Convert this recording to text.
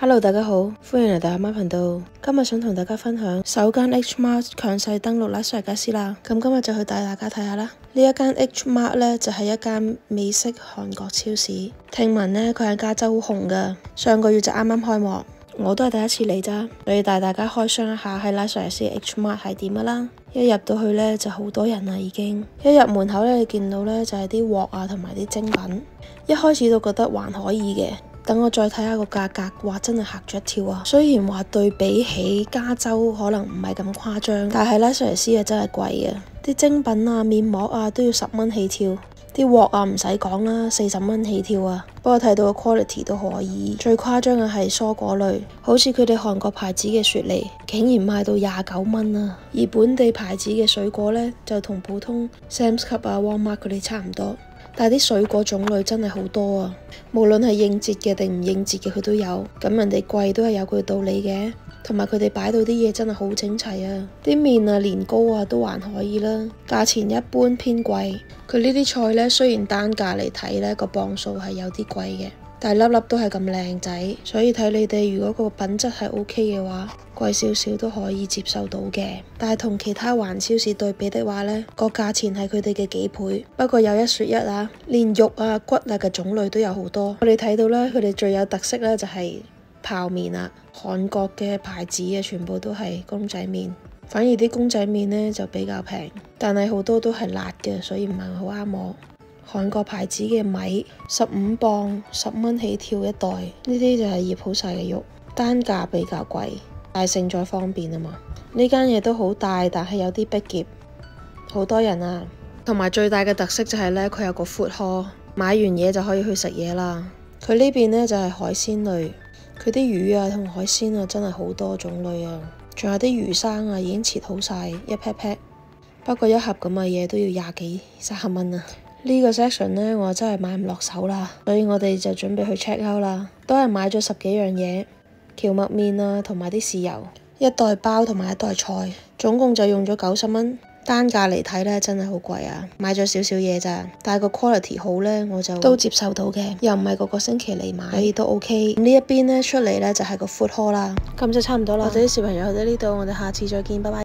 Hello， 大家好，歡迎嚟到阿媽頻道。今日想同大家分享首間 H Mart 強勢登陸拉斯維加斯啦。咁今日就去帶大家睇下啦。呢一間 H Mart 呢，就係一間美式韓國超市。聽聞呢，佢喺加州好紅噶，上個月就啱啱開幕。我都係第一次嚟咋，所以帶大家開箱一下喺拉斯維加斯 H Mart 係點噶啦。一入到去呢，就好多人啦，已經一入門口呢，你見到呢，就係啲鑊啊同埋啲精品。一開始都覺得還可以嘅。等我再睇下個價格，哇！真係嚇咗一跳啊！雖然話對比起加州可能唔係咁誇張，但係拉斯維加斯啊真係貴啊！啲精品啊、面膜啊都要10蚊起跳，啲鑊啊唔使講啦，40蚊起跳啊！不過睇到個 quality 都可以。最誇張嘅係蔬果類，好似佢哋韓國牌子嘅雪梨，竟然賣到29蚊啊！而本地牌子嘅水果呢，就同普通 Sam's Club 啊、Walmart 佢哋差唔多。但係啲水果種類真係好多啊，無論係應節嘅定唔應節嘅佢都有，咁人哋貴都係有佢道理嘅，同埋佢哋擺到啲嘢真係好整齊啊，啲麵啊、年糕啊都還可以啦，價錢一般偏貴。佢呢啲菜呢，雖然單價嚟睇呢個磅數係有啲貴嘅，但係粒粒都係咁靚仔，所以睇你哋如果個品質係 OK 嘅話，貴少少都可以接受到嘅。但係同其他環超市對比的話呢，個價錢係佢哋嘅幾倍。不過有一說一啊，連肉啊骨啊嘅種類都有好多。我哋睇到呢，佢哋最有特色呢就係泡麵啦，韓國嘅牌子嘅全部都係公仔麵，反而啲公仔麵呢就比較平，但係好多都係辣嘅，所以唔係好啱我。韓國牌子嘅米15磅10蚊起跳一袋，呢啲就係醃好晒嘅肉，單價比較貴，但係勝在方便啊嘛。呢間嘢都好大，但係有啲逼夾，好多人啊。同埋最大嘅特色就係呢，佢有個 food hall，買完嘢就可以去食嘢啦。佢呢邊呢就係海鮮類，佢啲魚啊同海鮮啊真係好多種類啊，仲有啲魚生啊已經切好晒一 pack pack，不過一盒咁嘅嘢都要20幾30蚊啊。呢個 section 呢，我真係買唔落手啦，所以我哋就準備去 check out 啦。都係買咗10幾樣嘢，蕎麥麵啊，同埋啲豉油，一袋包同埋一袋菜，總共就用咗90蚊。單價嚟睇呢，真係好貴啊！買咗少少嘢咋，但係個 quality 好呢，我就都接受到嘅，又唔係個個星期嚟買，所以都 OK。呢一邊呢，出嚟呢，就係個 food hall 啦。咁就差唔多啦，我哋啲視頻就到呢度，我哋下次再見，拜拜。